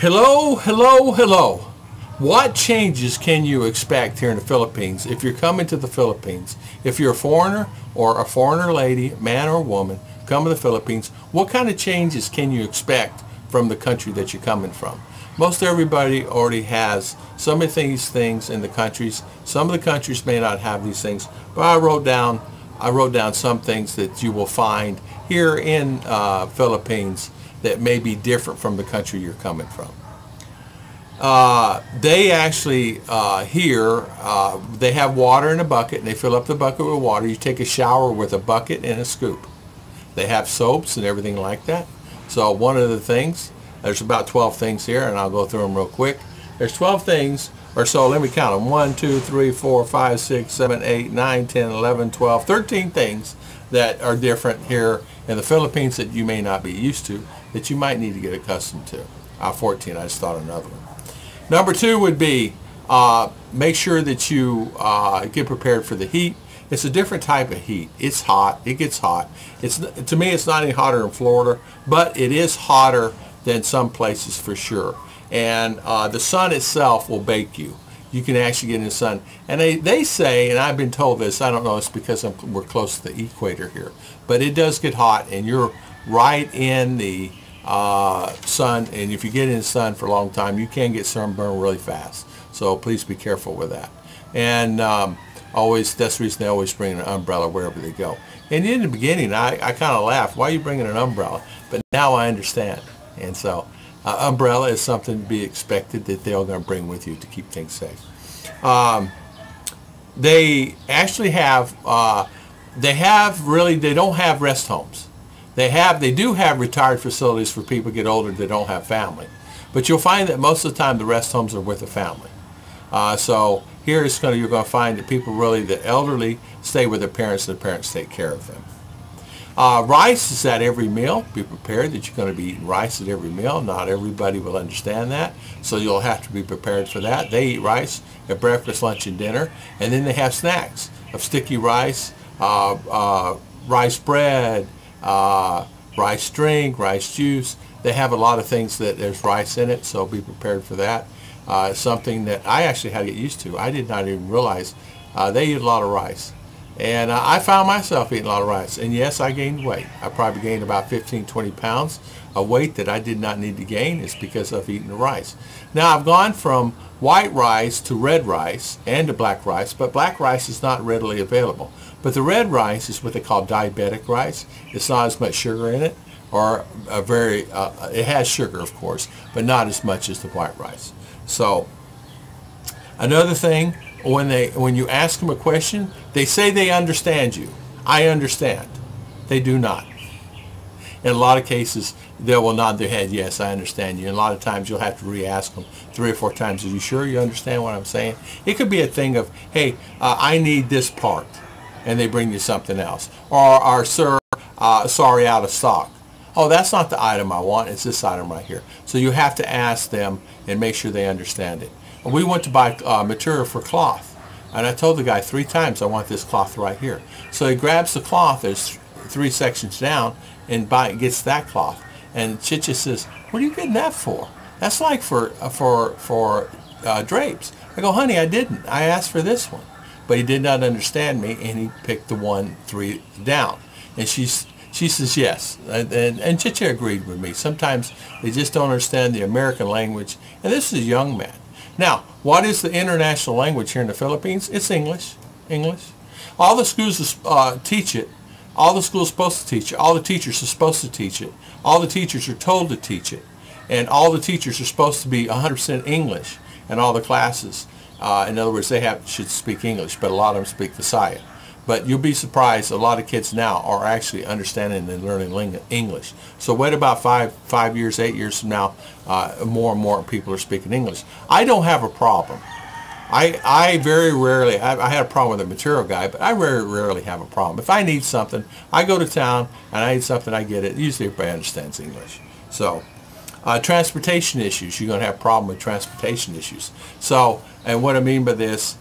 Hello, hello, hello. What changes can you expect here in the Philippines if you're coming to the Philippines? If you're a foreigner or a foreigner lady, man or woman, come to the Philippines, what kind of changes can you expect from the country that you're coming from? Most everybody already has some of these things in the countries. Some of the countries may not have these things, but I wrote down some things that you will find here in Philippines that may be different from the country you're coming from. They actually here they have water in a bucket, and they fill up the bucket with water. You take a shower with a bucket and a scoop. They have soaps and everything like that. So one of the things, there's about 12 things here, and I'll go through them real quick. There's 12 things or so. Let me count them. 1, 2, 3, 4, 5, 6, 7, 8, 9, 10, 11, 12, 13 things that are different here in the Philippines that you may not be used to, that you might need to get accustomed to. 14, I just thought of another one. Number 2 would be make sure that you get prepared for the heat. It's a different type of heat. It's hot. It gets hot. To me, it's not any hotter in Florida, but it is hotter than some places for sure. And the sun itself will bake you. You can actually get in the sun. And they say, and I've been told this, I don't know, it's because we're close to the equator here, but it does get hot, and you're right in the sun, and if you get in the sun for a long time, you can get sunburned really fast. So please be careful with that. And that's the reason they always bring an umbrella wherever they go. And in the beginning, I kind of laughed, why are you bringing an umbrella? But now I understand. And so umbrella is something to be expected that they're going to bring with you to keep things safe. They actually have, they don't have rest homes. They do have retired facilities for people who get older that don't have family. But you'll find that most of the time the rest homes are with a family. So here you're going to find that people the elderly stay with their parents, and the parents take care of them. Rice is at every meal. Be prepared that you're going to be eating rice at every meal. Not everybody will understand that, so you'll have to be prepared for that. They eat rice at breakfast, lunch, and dinner, and then they have snacks of sticky rice, rice bread, rice drink, rice juice. They have a lot of things that there's rice in it, so be prepared for that. Something that I actually had to get used to. I did not even realize they eat a lot of rice. And I found myself eating a lot of rice. And yes, I gained weight. I probably gained about 15, 20 pounds of weight that I did not need to gain. It's because of eating the rice. Now I've gone from white rice to red rice and to black rice, but black rice is not readily available. But the red rice is what they call diabetic rice. It's not as much sugar in it, or it has sugar, of course, but not as much as the white rice. So another thing, when you ask them a question, they say they understand you. I understand. They do not. In a lot of cases, they will nod their head, yes, I understand you. And a lot of times you'll have to re-ask them 3 or 4 times, are you sure you understand what I'm saying? It could be a thing of, hey, I need this part, and they bring you something else. Or sir, sorry, out of stock. Oh, that's not the item I want, it's this item right here. So you have to ask them and make sure they understand it. We went to buy material for cloth, and I told the guy 3 times I want this cloth right here. So he grabs the cloth, there's 3 sections down, and gets that cloth. And Chicha says, what are you getting that for? That's like for drapes. I go, honey, I didn't. I asked for this one. But he did not understand me, and he picked the 1 3 down. And she says yes, and Chicha agreed with me. Sometimes they just don't understand the American language, and this is a young man. Now, what is the international language here in the Philippines? It's English. English. All the schools teach it. All the schools are supposed to teach it. All the teachers are supposed to teach it. All the teachers are told to teach it. And all the teachers are supposed to be 100% English in all the classes. In other words, they should speak English, but a lot of them speak Visaya. But you'll be surprised, a lot of kids now are actually understanding and learning English. So wait about 5 years, 8 years from now, more and more people are speaking English. I don't have a problem. I very rarely, I had a problem with a material guy, but I very rarely have a problem. If I need something, I go to town and I need something, I get it. Usually everybody understands English. So transportation issues, you're going to have a problem with transportation issues. So, and what I mean by this,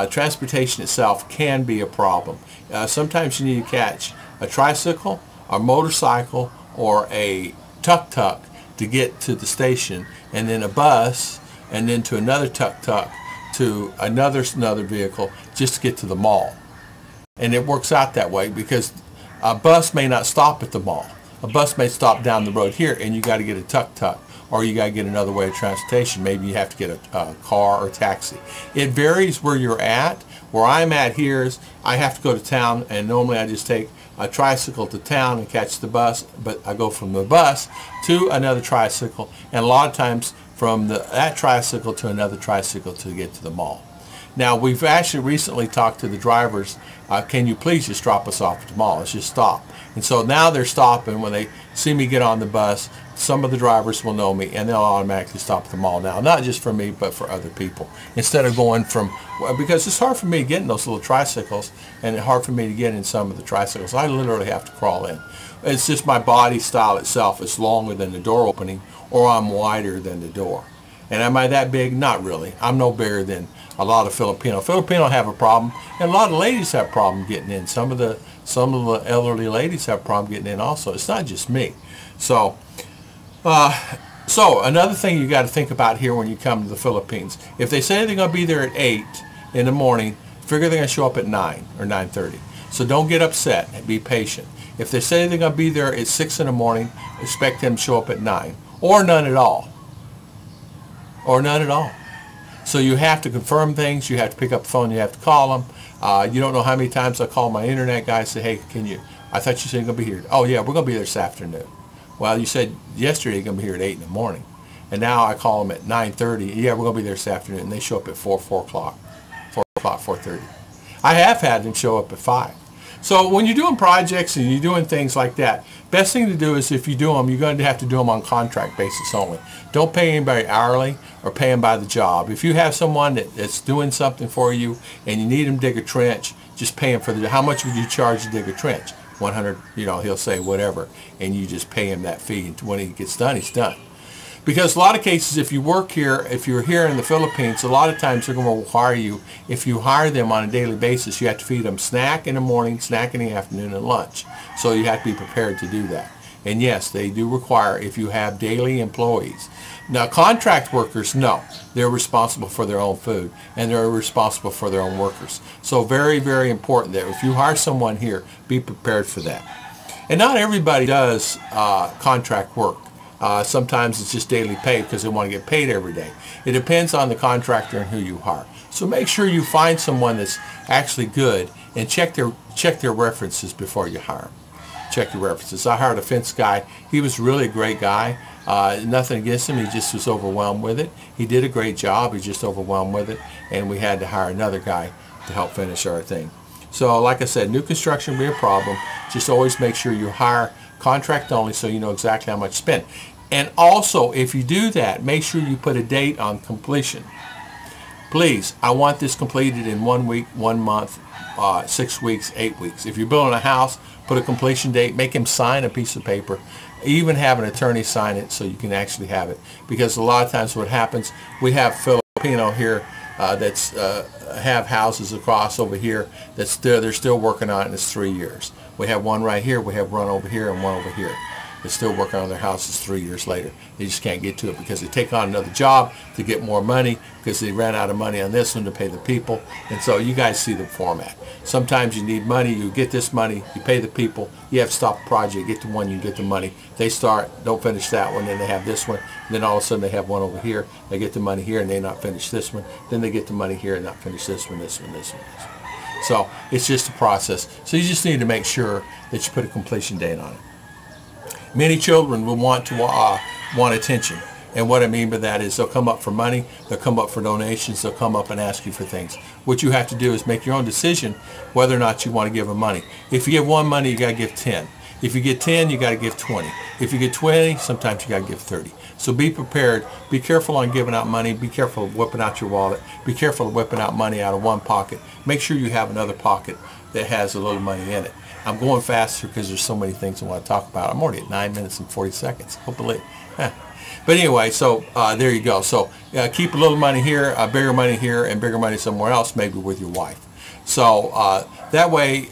transportation itself can be a problem. Sometimes you need to catch a tricycle, a motorcycle, or a tuk-tuk to get to the station, and then a bus, and then to another tuk-tuk, to another vehicle just to get to the mall. And it works out that way because a bus may not stop at the mall. A bus may stop down the road here, and you got to get a tuk-tuk, or you got to get another way of transportation. Maybe you have to get a car or taxi. It varies where you're at. Where I'm at here is I have to go to town, and normally I just take a tricycle to town and catch the bus, but I go from the bus to another tricycle, and a lot of times from that tricycle to another tricycle to get to the mall. Now, we've actually recently talked to the drivers, can you please just drop us off at the mall? Let's just stop. And so now they're stopping. When they see me get on the bus, some of the drivers will know me, and they'll automatically stop at the mall now. Not just for me, but for other people. Instead of going from, because it's hard for me to get in those little tricycles, and it's hard for me to get in some of the tricycles. I literally have to crawl in. It's just my body style itself is longer than the door opening, or I'm wider than the door. And am I that big? Not really. I'm no bigger than a lot of Filipino. Filipino have a problem, and a lot of ladies have a problem getting in. Some of the elderly ladies have a problem getting in also. It's not just me. So another thing you got to think about here when you come to the Philippines, if they say they're going to be there at 8 in the morning, figure they're going to show up at 9 or 9:30. So don't get upset and be patient. If they say they're going to be there at 6 in the morning, expect them to show up at 9 or none at all. Or none at all. So you have to confirm things. You have to pick up the phone. You have to call them. You don't know how many times I call my internet guy and say, hey, I thought you said you're going to be here. Oh, yeah, we're going to be there this afternoon. Well, you said yesterday you're going to be here at 8 in the morning. And now I call them at 9:30. Yeah, we're going to be there this afternoon. And they show up at 4 o'clock, 4:30. I have had them show up at 5. So when you're doing projects and you're doing things like that, best thing to do is if you do them, you're going to have to do them on contract basis only. Don't pay anybody hourly or pay them by the job. If you have someone that's doing something for you and you need them to dig a trench, just pay him for how much would you charge to dig a trench? 100, he'll say whatever, and you just pay him that fee. And when he gets done, he's done. Because a lot of cases, if you work here, if you're here in the Philippines, a lot of times they're going to require you, if you hire them on a daily basis, you have to feed them snack in the morning, snack in the afternoon, and lunch. So you have to be prepared to do that. And yes, they do require if you have daily employees. Now, contract workers, no. They're responsible for their own food, and they're responsible for their own workers. So very, very important that if you hire someone here, be prepared for that. And not everybody does contract work. Sometimes it's just daily pay because they want to get paid every day. It depends on the contractor and who you hire. So make sure you find someone that's actually good and check their references before you hire them. Check your references. I hired a fence guy. He was really a great guy. Nothing against him. He just was overwhelmed with it. He did a great job. He's just overwhelmed with it. And we had to hire another guy to help finish our thing. So like I said, new construction will be a problem. Just always make sure you hire contract only so you know exactly how much to spend. And also, if you do that, make sure you put a date on completion. Please, I want this completed in 1 week, 1 month, 6 weeks, 8 weeks. If you're building a house, put a completion date. Make him sign a piece of paper. Even have an attorney sign it so you can actually have it. Because a lot of times what happens, we have Filipino here that's have houses across over here that they're still working on it, and it's 3 years. We have one right here, we have one over here, and one over here. They're still working on their houses 3 years later. They just can't get to it because they take on another job to get more money because they ran out of money on this one to pay the people. And so you guys see the format. Sometimes you need money, you get this money, you pay the people, you have to stop the project, get to one, you get the money. They start, don't finish that one, then they have this one, then all of a sudden they have one over here, they get the money here and they not finish this one, then they get the money here and not finish this one, this one, this one, this one. So it's just a process. So you just need to make sure that you put a completion date on it. Many children will want attention, and what I mean by that is they'll come up for money, they'll come up for donations, they'll come up and ask you for things. What you have to do is make your own decision whether or not you want to give them money. If you give one money, you got to give 10. If you get 10, you got to give 20. If you get 20, sometimes you got to give 30. So be prepared. Be careful on giving out money. Be careful of whipping out your wallet. Be careful of whipping out money out of one pocket. Make sure you have another pocket that has a little money in it. I'm going faster because there's so many things I want to talk about. I'm already at 9 minutes and 40 seconds. Hopefully. But anyway, so there you go. So keep a little money here, bigger money here, and bigger money somewhere else, maybe with your wife. So that way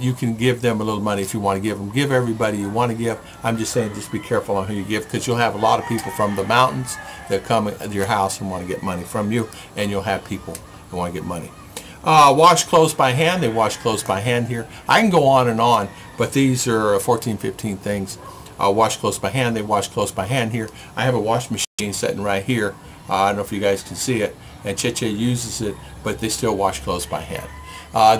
you can give them a little money if you want to give them. Give everybody you want to give. I'm just saying just be careful on who you give, because you'll have a lot of people from the mountains that come to your house and want to get money from you, and you'll have people who want to get money. Wash clothes by hand. They wash clothes by hand here. I can go on and on, but these are 14, 15 things. Wash clothes by hand. They wash clothes by hand here. I have a wash machine sitting right here. I don't know if you guys can see it, and Cheche uses it, but they still wash clothes by hand.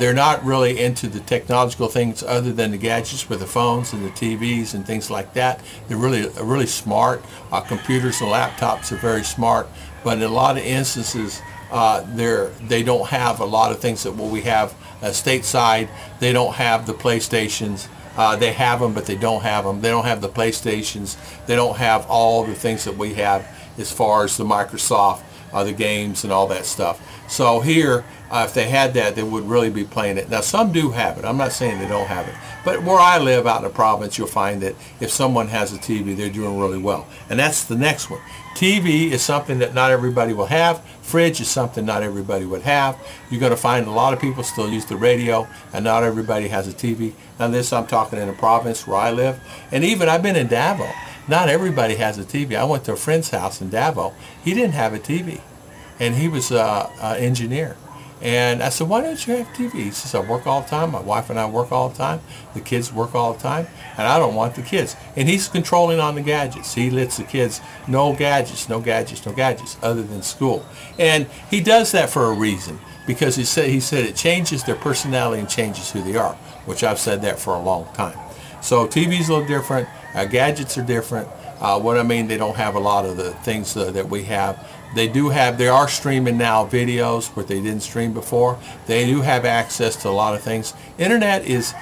They're not really into the technological things other than the gadgets with the phones and the TVs and things like that. They're really smart. Computers and laptops are very smart, but in a lot of instances they don't have a lot of things that what we have stateside. They don't have the PlayStations. They have them, but they don't have them. They don't have the PlayStations. They don't have all the things that we have as far as the Microsoft, the games and all that stuff. So here, if they had that, they would really be playing it. Now, some do have it. I'm not saying they don't have it. But where I live out in the province, you'll find that if someone has a TV, they're doing really well. And that's the next one. TV is something that not everybody will have. Fridge is something not everybody would have. You're going to find a lot of people still use the radio, and not everybody has a TV. Now, this I'm talking in the province where I live. And even I've been in Davao. Not everybody has a TV. I went to a friend's house in Davao. He didn't have a TV, and he was an engineer. And I said, why don't you have TV? He says, I work all the time. My wife and I work all the time. The kids work all the time. And I don't want the kids. And he's controlling on the gadgets. He lets the kids, no gadgets, no gadgets, no gadgets, other than school. And he does that for a reason. Because he said it changes their personality and changes who they are, which I've said that for a long time. So TV's a little different. Gadgets are different. What I mean, they don't have a lot of the things that we have. They are streaming now videos where they didn't stream before. They do have access to a lot of things. Internet is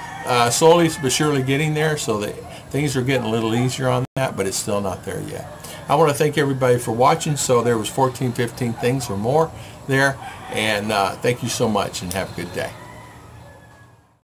slowly but surely getting there, so that things are getting a little easier on that, but it's still not there yet. I want to thank everybody for watching. So there was 14, 15 things or more there, and thank you so much, and have a good day.